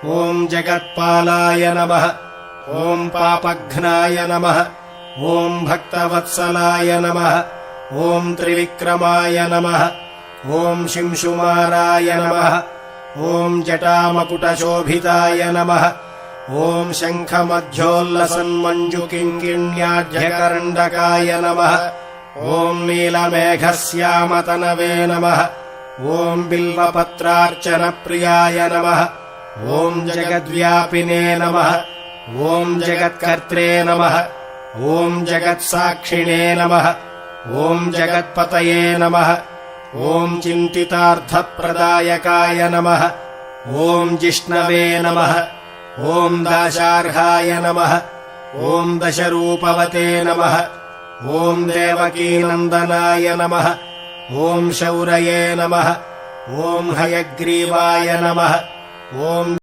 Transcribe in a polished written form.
ॐ जगत्पालाय नमः। ॐ पापघ्नाय नमः। ॐ भक्तवत्सलाय नमः। ॐ त्रिविक्रमाय नमः। ॐ शिंशुमाराय नमः। ॐ जटामकुटशोभिताय नमः। ॐ शङ्खमध्योल्लसन्मञ्जुकिङ्किण्याढ्यकरण्डकाय नमः। ॐ नीलमेघश्यामतनवे नमः। ॐ बिल्वपत्रार्चनप्रियाय नमः। ॐ जगद्व्यापिने नमः। ॐ जगत्कर्त्रे नमः। ॐ जगत्साक्षिणे नमः। ॐ जगत्पतये नमः। ॐ चिन्तितार्थप्रदायकाय नमः। ॐ जिष्णवे नमः। ॐ दाशार्हाय नमः। ॐ दशरूपवते नमः। ॐ देवकीनन्दनाय नमः। ॐ शौरये नमः। ॐ हयग्रीवाय नमः। ॐ